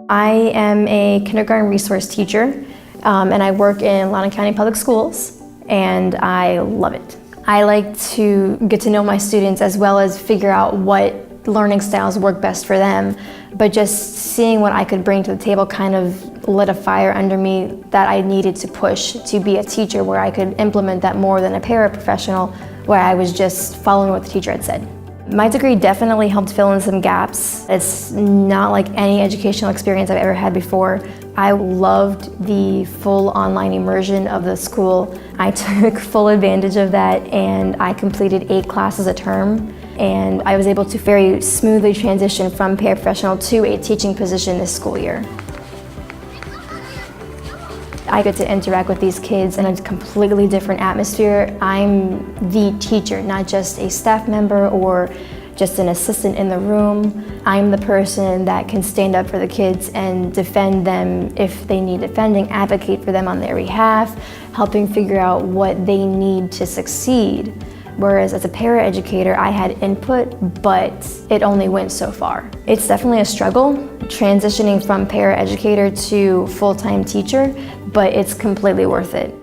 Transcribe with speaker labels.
Speaker 1: I am a kindergarten resource teacher, and I work in Loudoun County Public Schools, and I love it. I like to get to know my students as well as figure out what learning styles work best for them, but just seeing what I could bring to the table kind of lit a fire under me that I needed to push to be a teacher where I could implement that more than a paraprofessional where I was just following what the teacher had said. My degree definitely helped fill in some gaps. It's not like any educational experience I've ever had before. I loved the full online immersion of the school. I took full advantage of that and I completed 8 classes a term, and I was able to very smoothly transition from paraprofessional to a teaching position this school year. I get to interact with these kids in a completely different atmosphere. I'm the teacher, not just a staff member or just an assistant in the room. I'm the person that can stand up for the kids and defend them if they need defending, advocate for them on their behalf, helping figure out what they need to succeed. Whereas as a paraeducator, I had input, but it only went so far. It's definitely a struggle transitioning from paraeducator to full-time teacher, but it's completely worth it.